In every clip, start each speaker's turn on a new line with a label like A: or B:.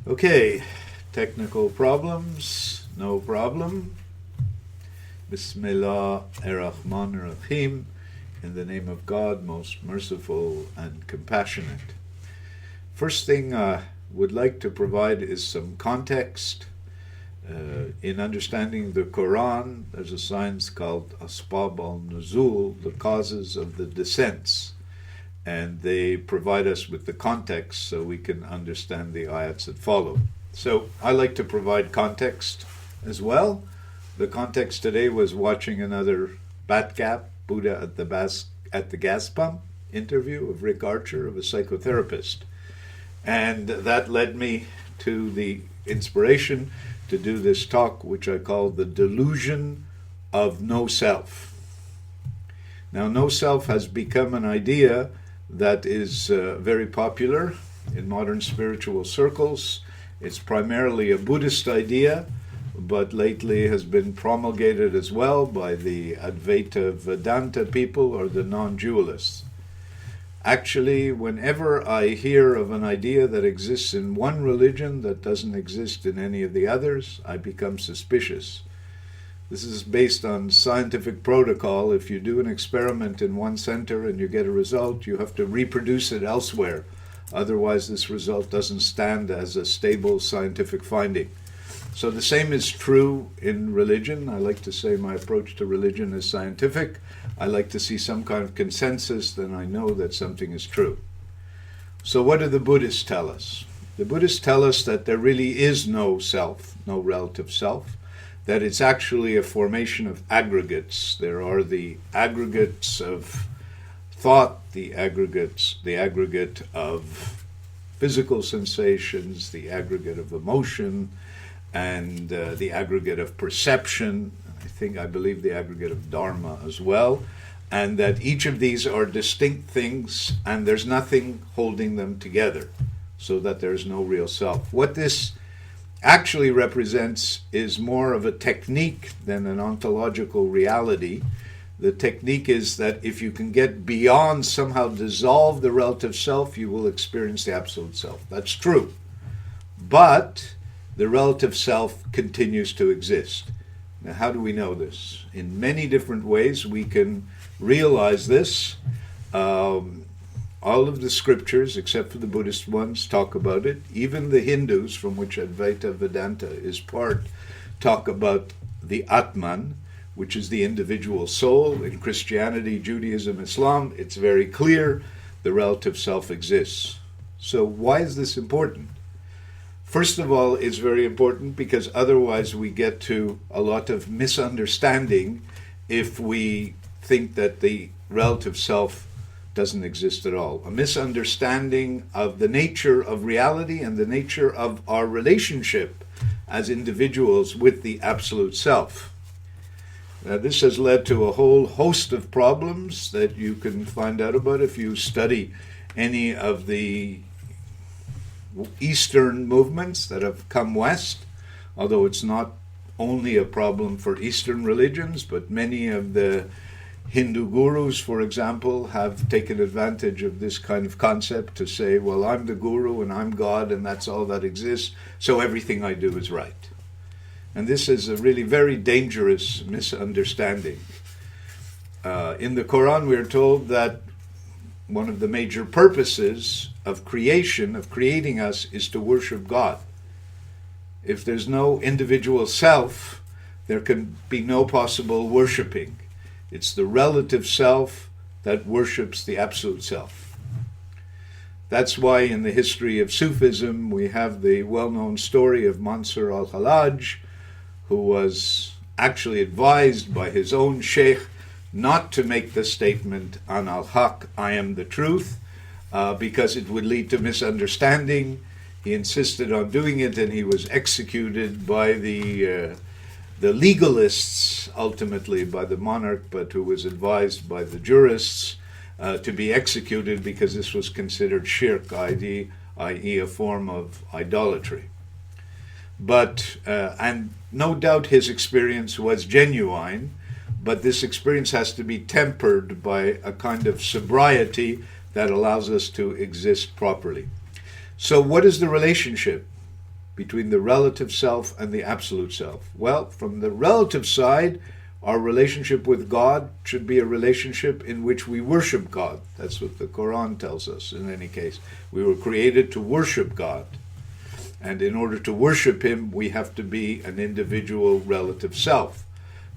A: Okay, technical problems, no problem. Bismillah ar-Rahman ar-Rahim, in the name of God, most merciful and compassionate. First thing I would like to provide is some context. In understanding the Quran, there's a science called Asbab al-Nuzul, the causes of the descents. And they provide us with the context so we can understand the ayats that follow. So I like to provide context as well. The context today was watching another Batgap, Buddha at the gas pump interview of Rick Archer, of a psychotherapist. And that led me to the inspiration to do this talk, which I call the Delusion of No Self. Now, no self has become an idea that is very popular in modern spiritual circles. It's primarily a Buddhist idea, but lately has been promulgated as well by the Advaita Vedanta people or the non-dualists. Actually, whenever I hear of an idea that exists in one religion that doesn't exist in any of the others, I become suspicious. This is based on scientific protocol. If you do an experiment in one center and you get a result, you have to reproduce it elsewhere. Otherwise, this result doesn't stand as a stable scientific finding. So the same is true in religion. I like to say my approach to religion is scientific. I like to see some kind of consensus, then I know that something is true. So what do the Buddhists tell us? The Buddhists tell us that there really is no self, no relative self, that it's actually a formation of aggregates. There are the aggregates of thought, the aggregate of physical sensations, the aggregate of emotion, and the aggregate of perception, I believe the aggregate of dharma as well, and that each of these are distinct things and there's nothing holding them together, so that there's no real self. What this actually represents is more of a technique than an ontological reality. The technique is that if you can get beyond, somehow dissolve the relative self, you will experience the absolute self. That's true. But the relative self continues to exist. Now, how do we know this? In many different ways we can realize this. All of the scriptures, except for the Buddhist ones, talk about it. Even the Hindus, from which Advaita Vedanta is part, talk about the Atman, which is the individual soul. In Christianity, Judaism, Islam, it's very clear the relative self exists. So why is this important? First of all, it's very important because otherwise we get to a lot of misunderstanding if we think that the relative self doesn't exist at all. A misunderstanding of the nature of reality and the nature of our relationship as individuals with the absolute self. Now, this has led to a whole host of problems that you can find out about if you study any of the Eastern movements that have come west, although it's not only a problem for Eastern religions, but many of the Hindu gurus, for example, have taken advantage of this kind of concept to say, well, I'm the guru and I'm God and that's all that exists, so everything I do is right. And this is a really very dangerous misunderstanding. In the Quran, we are told that one of the major purposes of creating us, is to worship God. If there's no individual self, there can be no possible worshiping. It's the relative self that worships the absolute self. That's why in the history of Sufism we have the well-known story of Mansur al-Hallaj, who was actually advised by his own sheikh not to make the statement, An al-Haq, I am the truth, because it would lead to misunderstanding. He insisted on doing it and he was executed by the legalists, ultimately by the monarch, but who was advised by the jurists to be executed because this was considered shirk, i.e. a form of idolatry. But, and no doubt his experience was genuine, but this experience has to be tempered by a kind of sobriety that allows us to exist properly. So what is the relationship between the relative self and the absolute self? Well, from the relative side, our relationship with God should be a relationship in which we worship God. That's what the Quran tells us in any case. We were created to worship God. And in order to worship Him, we have to be an individual relative self.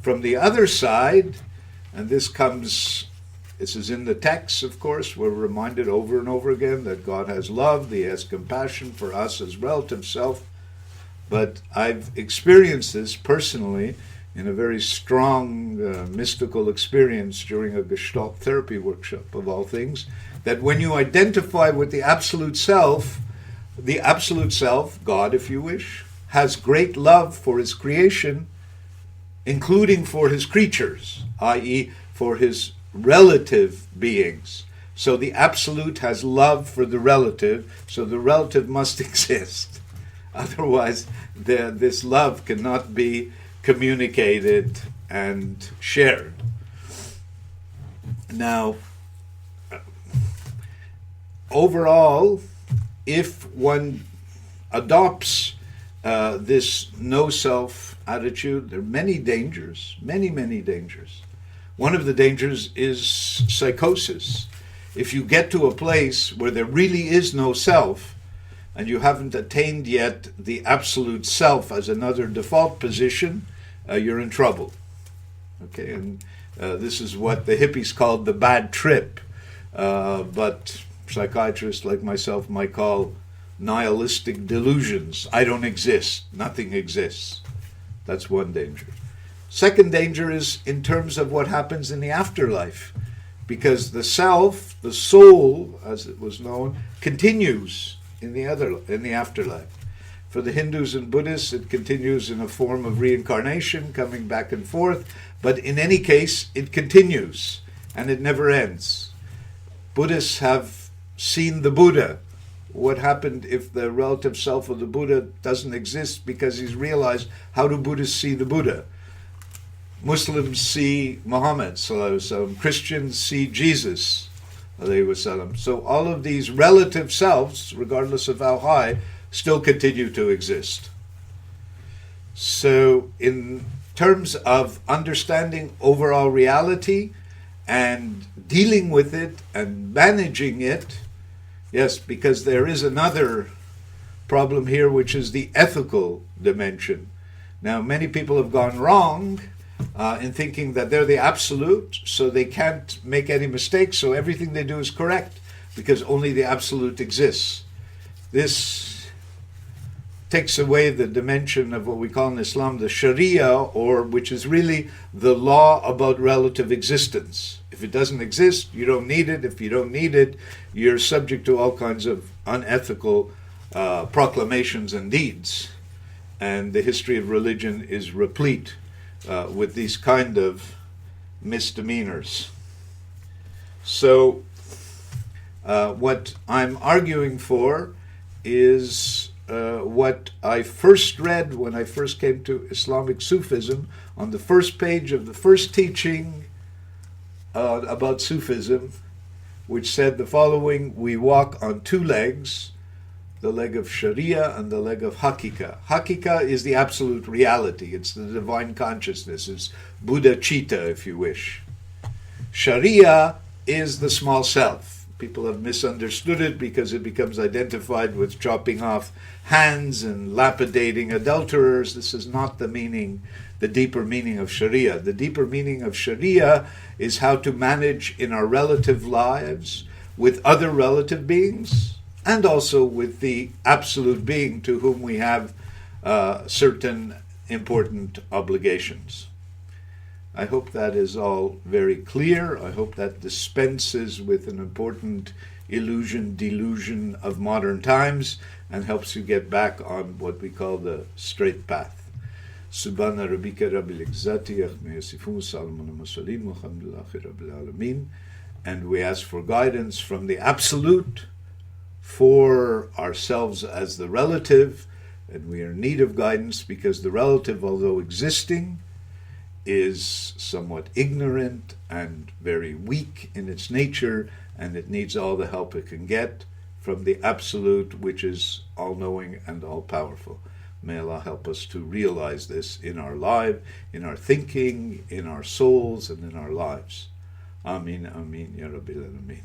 A: From the other side, and this is in the text, of course, we're reminded over and over again that God has love, He has compassion for us as relative self. But I've experienced this personally in a very strong mystical experience during a Gestalt therapy workshop, of all things, that when you identify with the absolute self, God if you wish, has great love for His creation, including for His creatures, i.e. for His relative beings. So the absolute has love for the relative, so the relative must exist. Otherwise, this love cannot be communicated and shared. Now, overall, if one adopts this no-self attitude, there are many dangers, many dangers. One of the dangers is psychosis. If you get to a place where there really is no self, and you haven't attained yet the absolute self as another default position, you're in trouble. Okay, and this is what the hippies called the bad trip, but psychiatrists like myself might call nihilistic delusions. I don't exist. Nothing exists. That's one danger. Second danger is in terms of what happens in the afterlife, because the self, the soul, as it was known, continues in the afterlife. For the Hindus and Buddhists, it continues in a form of reincarnation, coming back and forth, but in any case, it continues, and it never ends. Buddhists have seen the Buddha. What happened if the relative self of the Buddha doesn't exist because he's realized, how do Buddhists see the Buddha? Muslims see Muhammad, Christians see Jesus, so all of these relative selves, regardless of how high, still continue to exist. So in terms of understanding overall reality and dealing with it and managing it, yes, because there is another problem here, which is the ethical dimension. Now, many people have gone wrong in thinking that they're the absolute, so they can't make any mistakes, so everything they do is correct, because only the absolute exists. This takes away the dimension of what we call in Islam the Sharia, or which is really the law about relative existence. If it doesn't exist, you don't need it. If you don't need it, you're subject to all kinds of unethical proclamations and deeds. And the history of religion is replete with these kind of misdemeanors. So what I'm arguing for is what I first read when I first came to Islamic Sufism. On the first page of the first teaching about Sufism, which said the following: we walk on two legs, the leg of Sharia and the leg of Hakika. Hakika is the absolute reality. It's the divine consciousness. It's Buddha Chitta, if you wish. Sharia is the small self. People have misunderstood it because it becomes identified with chopping off hands and lapidating adulterers. This is not the meaning, the deeper meaning of Sharia. The deeper meaning of Sharia is how to manage in our relative lives with other relative beings, and also with the absolute being to whom we have certain important obligations. I hope that is all very clear. I hope that dispenses with an important delusion of modern times and helps you get back on what we call the straight path. Subhana rabbika rabbil izzati amma yasifun, salamun mursalin, walhamdulillahi rabbil alamin. And we ask for guidance from the absolute for ourselves as the relative, and we are in need of guidance because the relative, although existing, is somewhat ignorant and very weak in its nature, and it needs all the help it can get from the Absolute, which is all-knowing and all-powerful. May Allah help us to realize this in our life, in our thinking, in our souls, and in our lives. Ameen, ameen, ya Rabbil Alameen.